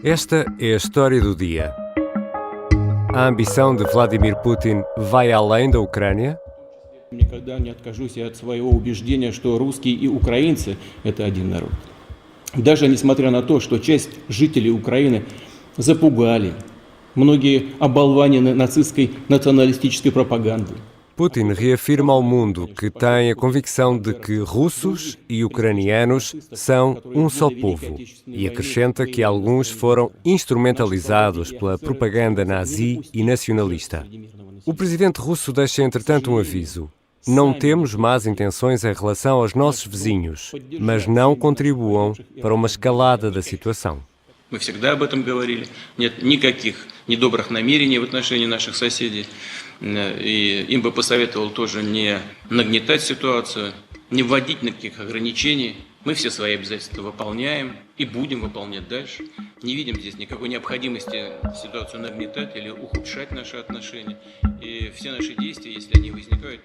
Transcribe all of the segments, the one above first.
Esta é a história do dia. A ambição de Vladimir Putin vai além da Ucrânia? Никогда не откажусь от своего убеждения, что русские и украинцы – это один народ. Даже несмотря на то, что часть жителей Украины запугали, многие оболванены нацистской националистической пропагандой. Putin reafirma ao mundo que tem a convicção de que russos e ucranianos são um só povo e acrescenta que alguns foram instrumentalizados pela propaganda nazi e nacionalista. O presidente russo deixa, entretanto, um aviso. Não temos más intenções em relação aos nossos vizinhos, mas não contribuam para uma escalada da situação. Мы всегда об этом говорили. Нет никаких недобрых намерений в отношении наших соседей. И им бы посоветовал тоже не нагнетать ситуацию, не вводить никаких ограничений. Мы все свои обязательства выполняем и будем выполнять дальше. Не видим здесь никакой необходимости ситуацию нагнетать или ухудшать наши отношения. И все наши действия, если они возникают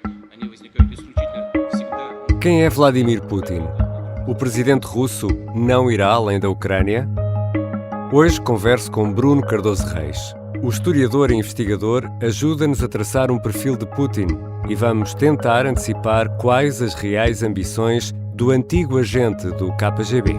исключительно всегда. Quem é Vladimir Putin? O presidente russo não irá além da Ucrânia? Hoje converso com Bruno Cardoso Reis. O historiador e investigador ajuda-nos a traçar um perfil de Putin e vamos tentar antecipar quais as reais ambições do antigo agente do KGB.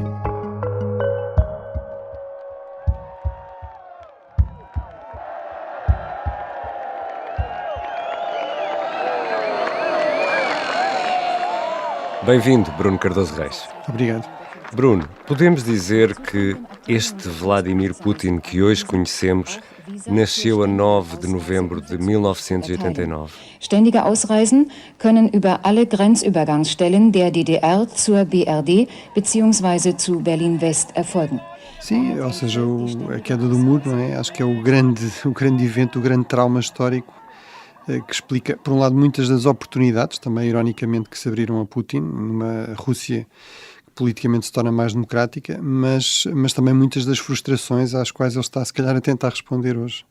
Bem-vindo, Bruno Cardoso Reis. Obrigado. Bruno, podemos dizer que este Vladimir Putin que hoje conhecemos nasceu a 9 de novembro de 1989. Ständige Ausreisen können über alle Grenzübergangsstellen der DDR zur BRD bzw. zu Berlin-West erfolgen. Sim, ou seja, a queda do muro, não é? Acho que é o grande evento, o grande trauma histórico que explica, por um lado, muitas das oportunidades, também ironicamente, que se abriram a Putin, numa Rússia que politicamente se torna mais democrática, mas também muitas das frustrações às quais ele está, se calhar, a tentar responder hoje.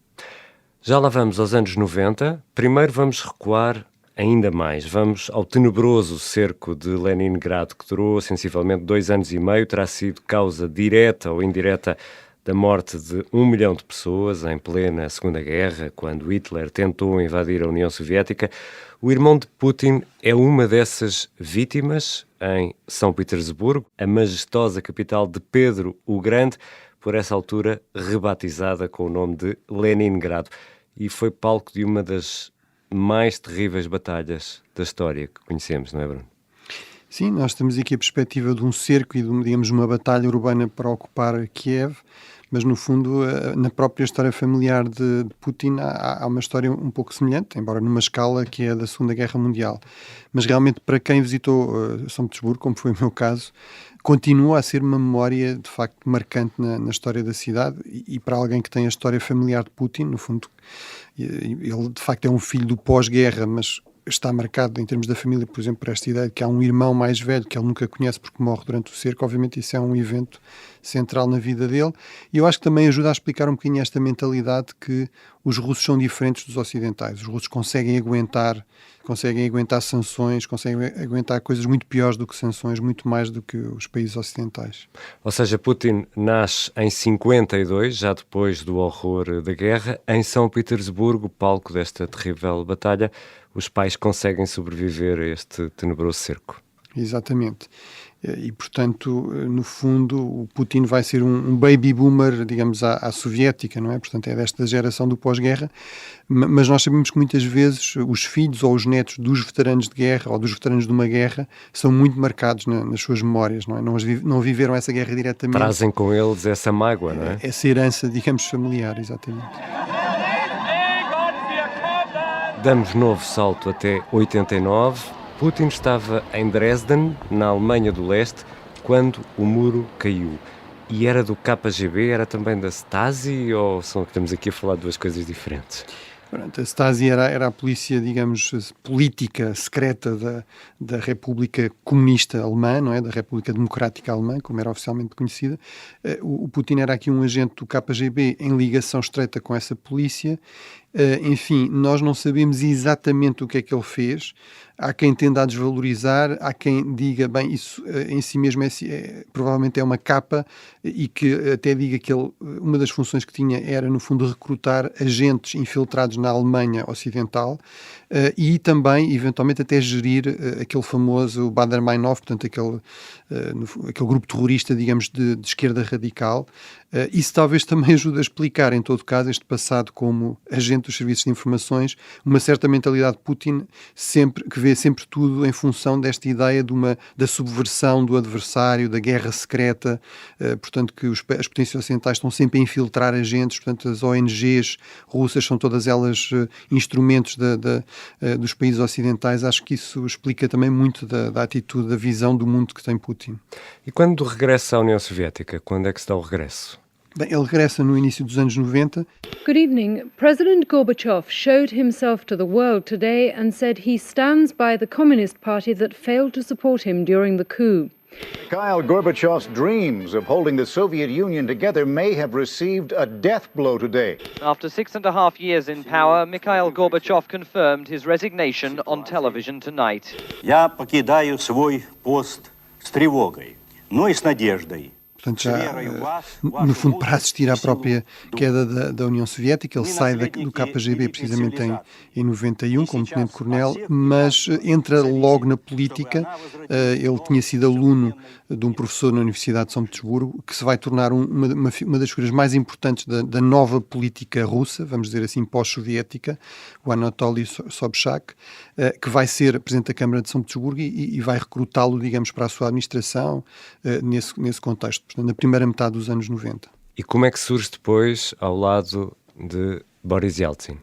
Já lá vamos aos anos 90. Primeiro vamos recuar ainda mais. Vamos ao tenebroso cerco de Leningrado, que durou sensivelmente 2 anos e meio, terá sido causa direta ou indireta da morte de 1 milhão de pessoas em plena Segunda Guerra, quando Hitler tentou invadir a União Soviética. O irmão de Putin é uma dessas vítimas em São Petersburgo, a majestosa capital de Pedro o Grande, por essa altura rebatizada com o nome de Leningrado, e foi palco de uma das mais terríveis batalhas da história que conhecemos, não é, Bruno? Sim, nós temos aqui a perspectiva de um cerco e de, digamos, uma batalha urbana para ocupar Kiev, mas no fundo, na própria história familiar de Putin há uma história um pouco semelhante, embora numa escala que é a da Segunda Guerra Mundial. Mas realmente, para quem visitou São Petersburgo, como foi o meu caso, continua a ser uma memória de facto marcante na história da cidade, e para alguém que tem a história familiar de Putin, no fundo, ele de facto é um filho do pós-guerra, mas está marcado em termos da família, por exemplo, por esta ideia de que há um irmão mais velho que ele nunca conhece porque morre durante o cerco. Obviamente isso é um evento central na vida dele, e eu acho que também ajuda a explicar um bocadinho esta mentalidade que os russos são diferentes dos ocidentais. Os russos conseguem aguentar sanções, conseguem aguentar coisas muito piores do que sanções, muito mais do que os países ocidentais. Ou seja, Putin nasce em 52, já depois do horror da guerra, em São Petersburgo, palco desta terrível batalha. Os pais conseguem sobreviver a este tenebroso cerco. Exatamente. E, portanto, no fundo, o Putin vai ser um baby boomer, digamos, à soviética, não é? Portanto, é desta geração do pós-guerra, mas nós sabemos que muitas vezes os filhos ou os netos dos veteranos de guerra ou dos veteranos de uma guerra são muito marcados nas suas memórias, não é? Não viveram essa guerra diretamente. Trazem com eles essa mágoa, não é? Essa herança, digamos, familiar, exatamente. Damos novo salto até 89. Putin estava em Dresden, na Alemanha do Leste, quando o muro caiu. E era do KGB, era também da Stasi, ou estamos aqui a falar de duas coisas diferentes? A Stasi era a polícia, digamos, política secreta da República Comunista Alemã, não é? Da República Democrática Alemã, como era oficialmente conhecida. O Putin era aqui um agente do KGB em ligação estreita com essa polícia, Enfim, nós não sabemos exatamente o que é que ele fez. Há quem tenda a desvalorizar, há quem diga, bem, isso em si mesmo provavelmente é uma capa, e que até diga que uma das funções que tinha era, no fundo, recrutar agentes infiltrados na Alemanha Ocidental, e também, eventualmente, até gerir aquele famoso Baader-Meinhof, portanto, aquele grupo terrorista, digamos, de esquerda radical. Isso talvez também ajude a explicar, em todo caso, este passado como agente dos serviços de informações, uma certa mentalidade de Putin, que vê sempre tudo em função desta ideia da subversão do adversário, da guerra secreta, portanto, que as potências ocidentais estão sempre a infiltrar agentes, portanto, as ONGs russas são todas elas instrumentos dos países ocidentais. Acho que isso explica também muito da atitude, da visão do mundo que tem Putin. E quando regressa à União Soviética, quando é que se dá o regresso? Bem, ele regressa no início dos anos 90. Good evening. President Gorbachev showed himself to the world today and said he stands by the Communist Party that failed to support him during the coup. Mikhail Gorbachev's dreams of holding the Soviet Union together may have received a death blow today. After 6.5 years in power, Mikhail Gorbachev confirmed his resignation on television tonight. Я покидаю свой пост с тревогой, но и с надеждой. Portanto, já, no fundo, para assistir à própria queda da União Soviética. Ele sai do KGB precisamente em 91, como tenente-coronel, mas entra logo na política. Ele tinha sido aluno de um professor na Universidade de São Petersburgo, que se vai tornar uma das figuras mais importantes da nova política russa, vamos dizer assim, pós-soviética, o Anatoly Sobchak, que vai ser presidente da Câmara de São Petersburgo e vai recrutá-lo, digamos, para a sua administração nesse contexto, portanto, na primeira metade dos anos 90. E como é que surge depois ao lado de Boris Yeltsin?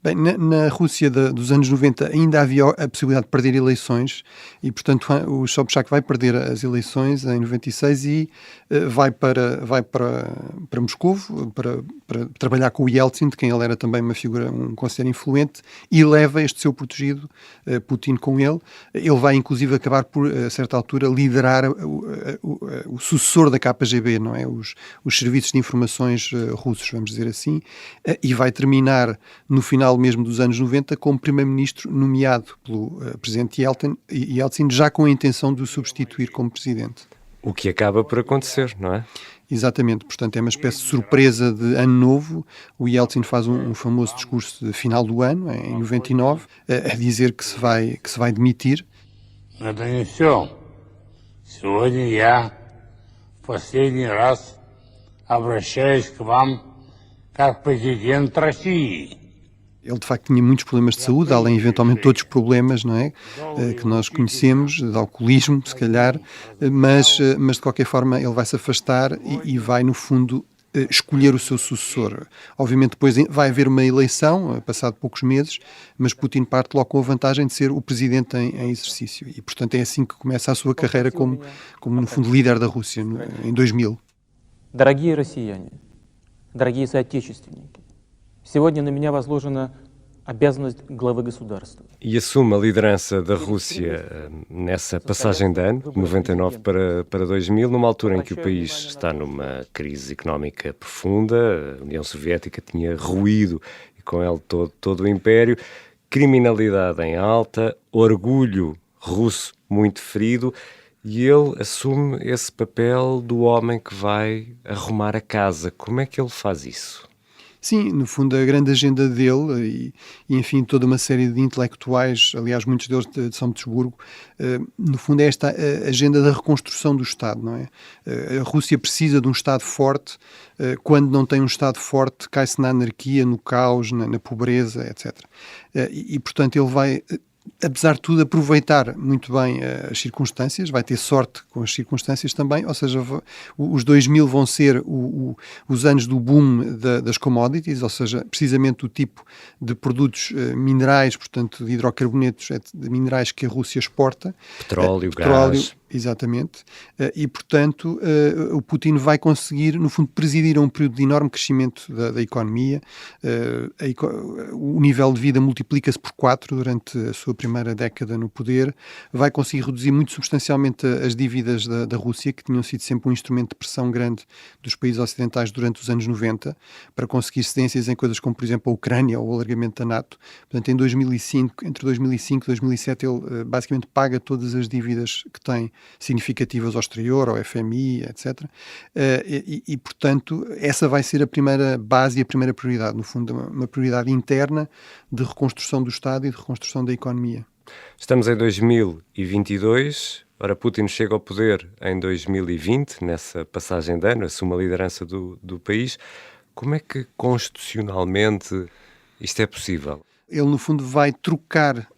Bem, na Rússia dos anos 90 ainda havia a possibilidade de perder eleições e, portanto, o Sobchak vai perder as eleições em 96 e vai para Moscou para trabalhar com o Yeltsin, de quem ele era também um conselheiro influente, e leva este seu protegido, Putin, com ele. Ele vai, inclusive, acabar por, a certa altura, liderar o sucessor da KGB, não é? Os serviços de informações russos, vamos dizer assim, e vai terminar, no final mesmo dos anos 90, como primeiro-ministro nomeado pelo presidente Yeltsin, já com a intenção de o substituir como presidente. O que acaba por acontecer, não é? Exatamente, portanto é uma espécie de surpresa de ano novo. O Yeltsin faz um famoso discurso de final do ano, em 99, a dizer que se vai demitir. Это не все. Сегодня я в последний раз обращаюсь к вам как президент России. Ele, de facto, tinha muitos problemas de saúde, além, eventualmente, de outros problemas, não é? Que nós conhecemos, de alcoolismo, se calhar, mas de qualquer forma, ele vai se afastar e vai, no fundo, escolher o seu sucessor. Obviamente, depois vai haver uma eleição, passado poucos meses, mas Putin parte logo com a vantagem de ser o presidente em exercício. E, portanto, é assim que começa a sua carreira como no fundo, líder da Rússia, em 2000. Дорогие россияне, дорогие соотечественники, сегодня на меня возложена обязанность главы государства. E assume a liderança da Rússia nessa passagem de ano, de 99 para 2000, numa altura em que o país está numa crise económica profunda. A União Soviética tinha ruído e com ele todo o império, criminalidade em alta, orgulho russo muito ferido, e ele assume esse papel do homem que vai arrumar a casa. Como é que ele faz isso? Sim, no fundo a grande agenda dele e enfim, toda uma série de intelectuais, aliás muitos deles de São Petersburgo, no fundo é esta agenda da reconstrução do Estado, não é? A Rússia precisa de um Estado forte, quando não tem um Estado forte cai-se na anarquia, no caos, na pobreza, etc. E portanto ele vai, apesar de tudo, aproveitar muito bem as circunstâncias, vai ter sorte com as circunstâncias também, ou seja, os 2000 vão ser os anos do boom das commodities, ou seja, precisamente o tipo de produtos minerais, portanto, de hidrocarbonetos, de minerais que a Rússia exporta. Petróleo, gás. Exatamente. E, portanto, o Putin vai conseguir, no fundo, presidir a um período de enorme crescimento da economia. O nível de vida multiplica-se por 4 durante a sua sua primeira década no poder, vai conseguir reduzir muito substancialmente as dívidas da Rússia, que tinham sido sempre um instrumento de pressão grande dos países ocidentais durante os anos 90, para conseguir cedências em coisas como, por exemplo, a Ucrânia ou o alargamento da NATO. Portanto, entre 2005 e 2007, ele basicamente paga todas as dívidas que tem significativas ao exterior, ao FMI, etc. Portanto, essa vai ser a primeira base e a primeira prioridade, no fundo, uma prioridade interna de reconstrução do Estado e de reconstrução da economia. Estamos em 2022, ora Putin chega ao poder em 2020, nessa passagem de ano, assume a liderança do país. Como é que constitucionalmente isto é possível? Ele, no fundo, vai trocar,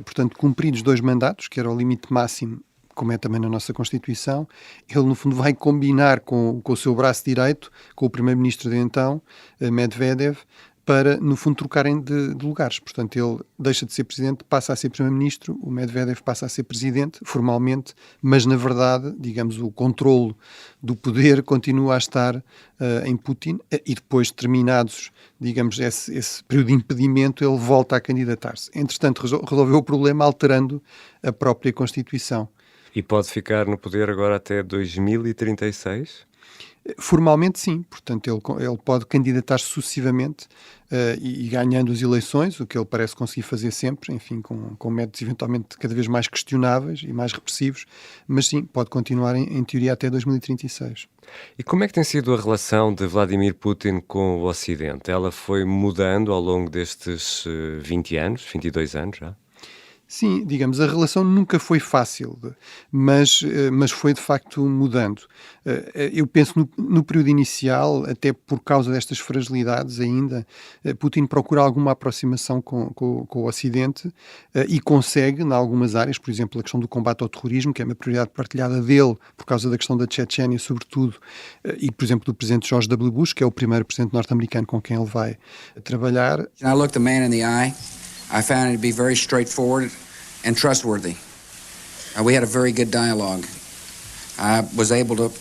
portanto, cumpridos 2 mandatos, que era o limite máximo, como é também na nossa Constituição. Ele, no fundo, vai combinar com o seu braço direito, com o primeiro-ministro de então, Medvedev, para, no fundo, trocarem de lugares. Portanto, ele deixa de ser presidente, passa a ser primeiro-ministro, o Medvedev passa a ser presidente, formalmente, mas, na verdade, digamos, o controlo do poder continua a estar em Putin, e depois, terminados, digamos, esse período de impedimento, ele volta a candidatar-se. Entretanto, resolveu o problema alterando a própria Constituição. E pode ficar no poder agora até 2036? Formalmente, sim. Portanto, ele pode candidatar-se sucessivamente e ganhando as eleições, o que ele parece conseguir fazer sempre, enfim, com métodos eventualmente cada vez mais questionáveis e mais repressivos, mas sim, pode continuar em teoria até 2036. E como é que tem sido a relação de Vladimir Putin com o Ocidente? Ela foi mudando ao longo destes 20 anos, 22 anos já? Sim, digamos, a relação nunca foi fácil, mas foi de facto mudando. Eu penso no período inicial, até por causa destas fragilidades ainda, Putin procura alguma aproximação com o Ocidente e consegue, em algumas áreas, por exemplo, a questão do combate ao terrorismo, que é uma prioridade partilhada dele, por causa da questão da Chechênia, sobretudo, e, por exemplo, do presidente George W. Bush, que é o primeiro presidente norte-americano com quem ele vai trabalhar. I looked the man in the eye. I found it to be very straightforward and trustworthy. We had a very good dialogue. I was able to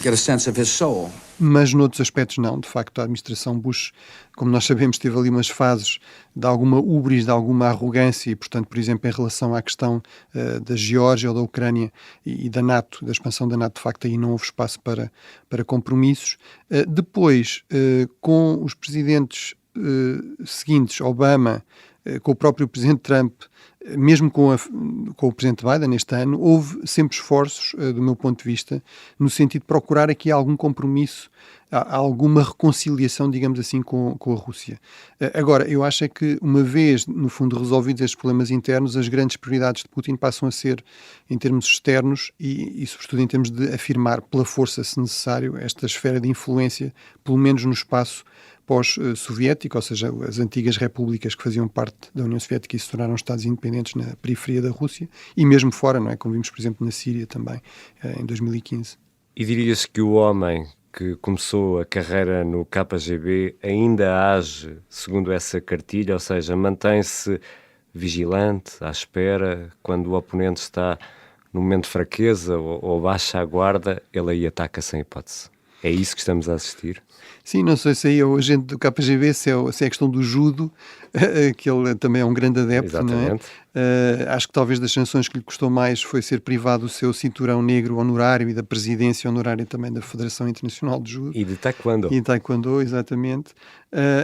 get a sense of his soul. Mas noutros aspectos não. De facto, a administração Bush, como nós sabemos, teve ali umas fases de alguma húbris, de alguma arrogância e, portanto, por exemplo, em relação à questão da Geórgia ou da Ucrânia e da NATO, da expansão da NATO, de facto, aí não houve espaço para compromissos. Depois, com os presidentes seguintes, Obama, com o próprio presidente Trump, mesmo com o presidente Biden neste ano, houve sempre esforços, do meu ponto de vista, no sentido de procurar aqui algum compromisso, alguma reconciliação, digamos assim, com a Rússia. Agora, eu acho é que, uma vez, no fundo, resolvidos estes problemas internos, as grandes prioridades de Putin passam a ser, em termos externos e sobretudo, em termos de afirmar pela força, se necessário, esta esfera de influência, pelo menos no espaço pós-soviético, ou seja, as antigas repúblicas que faziam parte da União Soviética e se tornaram Estados independentes na periferia da Rússia, e mesmo fora, não é? Como vimos, por exemplo, na Síria também, em 2015. E dirias que o homem que começou a carreira no KGB ainda age segundo essa cartilha, ou seja, mantém-se vigilante, à espera, quando o oponente está no momento de fraqueza ou baixa a guarda, ele aí ataca sem hipótese? É isso que estamos a assistir? Sim, não sei se aí é o agente do KGB, se é a questão do judo, que ele também é um grande adepto. Exatamente. Não é? Acho que talvez das sanções que lhe custou mais foi ser privado do seu cinturão negro honorário e da presidência honorária também da Federação Internacional de Judo. E de Taekwondo. E de Taekwondo, exatamente.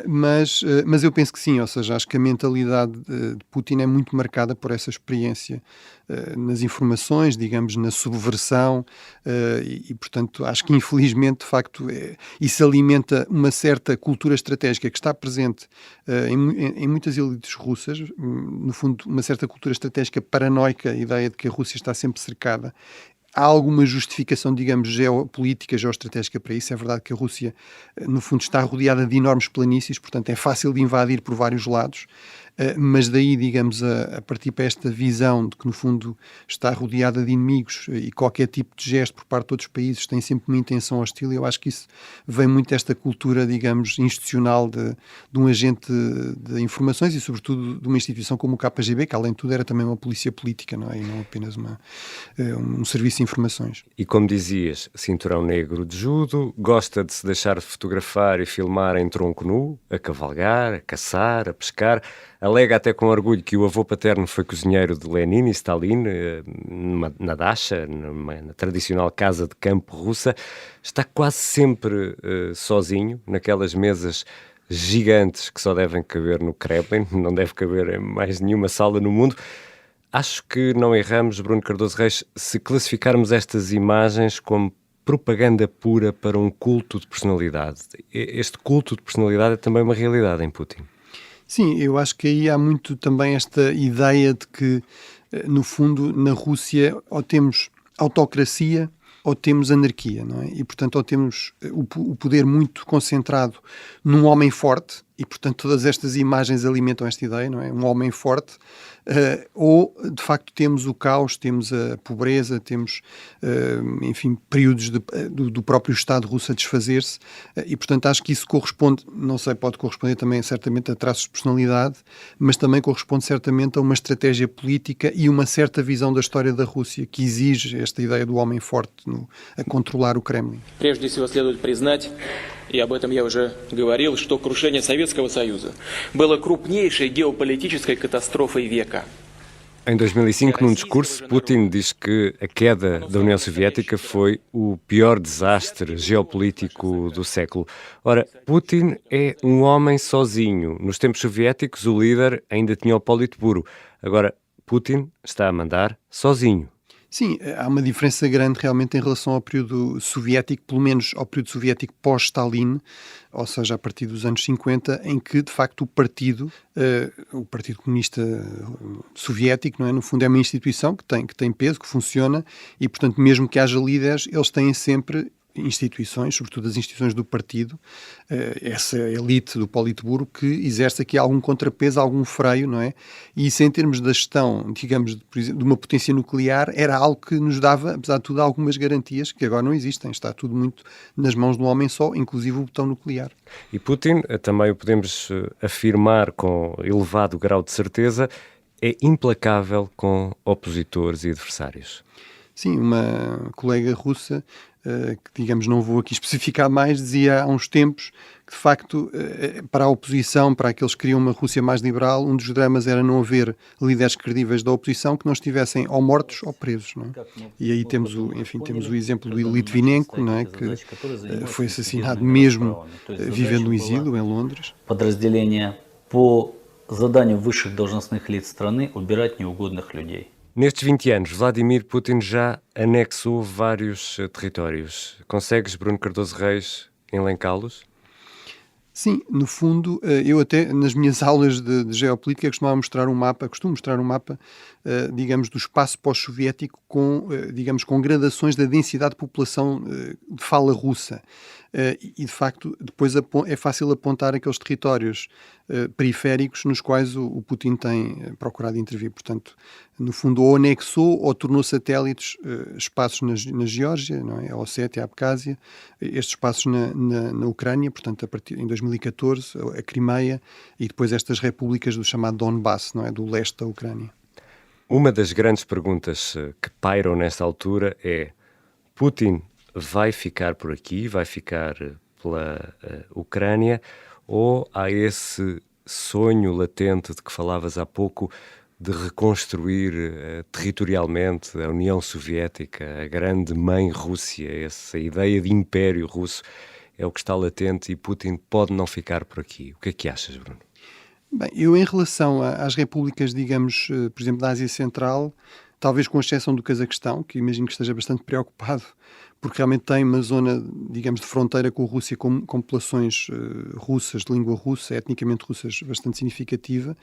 Mas eu penso que sim, ou seja, acho que a mentalidade de Putin é muito marcada por essa experiência nas informações, digamos, na subversão, e portanto acho que infelizmente, de facto, isso alimenta uma certa cultura estratégica que está presente em muitas elites russas, no fundo uma certa cultura estratégica paranoica, a ideia de que a Rússia está sempre cercada. Há alguma justificação, digamos, geopolítica, geoestratégica para isso. É verdade que a Rússia, no fundo, está rodeada de enormes planícies, portanto é fácil de invadir por vários lados, mas daí, digamos, a partir para esta visão de que, no fundo, está rodeada de inimigos e qualquer tipo de gesto por parte de outros países tem sempre uma intenção hostil. Eu acho que isso vem muito desta cultura, digamos, institucional de um agente de informações e, sobretudo, de uma instituição como o KGB, que, além de tudo, era também uma polícia política, não é? E não apenas um serviço de informações. E como dizias, cinturão negro de judo, gosta de se deixar fotografar e filmar em tronco nu, a cavalgar, a caçar, a pescar. alega até com orgulho que o avô paterno foi cozinheiro de Lenin e Stalin, na Dacha, na tradicional casa de campo russa. Está quase sempre sozinho, naquelas mesas gigantes que só devem caber no Kremlin, não deve caber em mais nenhuma sala no mundo. Acho que não erramos, Bruno Cardoso Reis, se classificarmos estas imagens como propaganda pura para um culto de personalidade. Este culto de personalidade é também uma realidade em Putin. Sim, eu acho que aí há muito também esta ideia de que, no fundo, na Rússia ou temos autocracia ou temos anarquia, não é? E, portanto, ou temos o poder muito concentrado num homem forte, e, portanto, todas estas imagens alimentam esta ideia, não é? Um homem forte, ou, de facto, temos o caos, temos a pobreza, temos, enfim, períodos do próprio Estado russo a desfazer-se, e, portanto, acho que isso corresponde, não sei, pode corresponder também, certamente, a traços de personalidade, mas também corresponde, certamente, a uma estratégia política e uma certa visão da história da Rússia, que exige esta ideia do homem forte a controlar o Kremlin. Прежде всего, следует признать, и об этом я уже говорил, что крушение Советского Союза было крупнейшей геополитической катастрофой века. Em 2005, num discurso, Putin diz que a queda da União Soviética foi o pior desastre geopolítico do século. Ora, Putin é um homem sozinho. Nos tempos soviéticos, o líder ainda tinha o Politburo. Agora, Putin está a mandar sozinho. Sim, há uma diferença grande realmente em relação ao período soviético, pelo menos ao período soviético pós-Stalin, ou seja, a partir dos anos 50, em que, de facto, o Partido Comunista Soviético, não é? No fundo, é uma instituição que tem peso, que funciona, e, portanto, mesmo que haja líderes, eles têm sempre instituições, sobretudo as instituições do partido, essa elite do Politburo, que exerce aqui algum contrapeso, algum freio, não é? E isso, em termos da gestão, digamos, por exemplo, de uma potência nuclear, era algo que nos dava, apesar de tudo, algumas garantias que agora não existem. Está tudo muito nas mãos de um homem só, inclusive o botão nuclear. E Putin, também o podemos afirmar com elevado grau de certeza, é implacável com opositores e adversários. Sim, uma colega russa, que, digamos, não vou aqui especificar mais, dizia há uns tempos que, de facto, para a oposição, para aqueles que queriam uma Rússia mais liberal, um dos dramas era não haver líderes credíveis da oposição que não estivessem ou mortos ou presos, não é? E aí temos o exemplo do Litvinenko, não é? Que foi assassinado mesmo vivendo no exílio em Londres. Подразделения по заданию высших должностных лиц страны убирать неугодных людей. Nestes 20 anos, Vladimir Putin já anexou vários territórios. Consegues, Bruno Cardoso Reis, elencá-los? Sim, no fundo, eu até nas minhas aulas de geopolítica costumo mostrar um mapa, digamos, do espaço pós-soviético com gradações da densidade de população de fala russa. E, de facto, depois é fácil apontar aqueles territórios periféricos nos quais o Putin tem procurado intervir. Portanto, no fundo, ou anexou ou tornou satélites espaços na Geórgia, não é? A Ossétia, a Abcásia, estes espaços na Ucrânia, portanto, em 2014, a Crimeia e depois estas repúblicas do chamado Donbass, não é? Do leste da Ucrânia. Uma das grandes perguntas que pairam nesta altura é: Putin vai ficar por aqui, vai ficar pela Ucrânia, ou há esse sonho latente de que falavas há pouco de reconstruir territorialmente a União Soviética, a grande mãe Rússia, essa ideia de império russo é o que está latente e Putin pode não ficar por aqui. O que é que achas, Bruno? Bem, eu em relação às repúblicas, digamos, por exemplo, da Ásia Central, talvez com exceção do Cazaquistão, que imagino que esteja bastante preocupado, porque realmente tem uma zona, digamos, de fronteira com a Rússia, com populações russas, de língua russa, etnicamente russas, bastante significativa.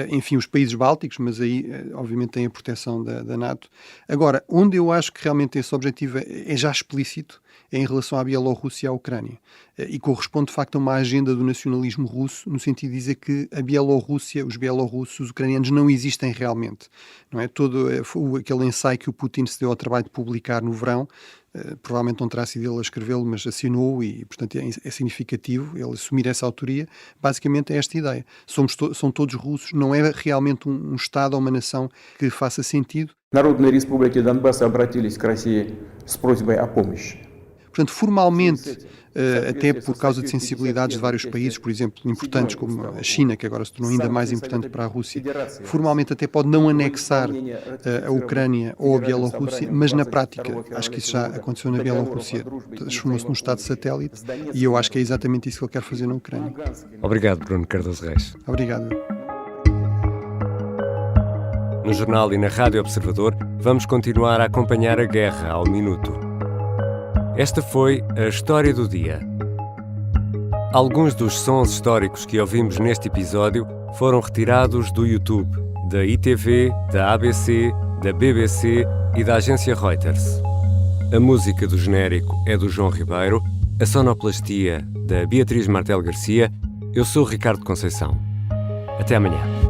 Enfim, os países bálticos, mas aí, obviamente, tem a proteção da NATO. Agora, onde eu acho que realmente esse objetivo é já explícito, é em relação à Bielorrússia e à Ucrânia. E corresponde, de facto, a uma agenda do nacionalismo russo, no sentido de dizer que a Bielorrússia, os bielorrussos, os ucranianos não existem realmente. Não é? Todo aquele ensaio que o Putin se deu ao trabalho de publicar no verão, provavelmente não terá sido ele a escrevê-lo, mas assinou e, portanto, é significativo ele assumir essa autoria. Basicamente é esta ideia. São todos russos, não é realmente um Estado ou uma nação que faça sentido. Народные республики Донбасса обратились к России с просьбой о помощи. Portanto, formalmente, até por causa de sensibilidades de vários países, por exemplo, importantes como a China, que agora se tornou ainda mais importante para a Rússia, formalmente até pode não anexar a Ucrânia ou a Bielorrússia, mas na prática, acho que isso já aconteceu na Bielorrússia, transformou-se num Estado satélite, e eu acho que é exatamente isso que ele quer fazer na Ucrânia. Obrigado, Bruno Cardoso Reis. Obrigado. No jornal e na Rádio Observador, vamos continuar a acompanhar a guerra ao minuto. Esta foi a História do Dia. Alguns dos sons históricos que ouvimos neste episódio foram retirados do YouTube, da ITV, da ABC, da BBC e da agência Reuters. A música do genérico é do João Ribeiro, a sonoplastia da Beatriz Martel Garcia. Eu sou Ricardo Conceição. Até amanhã.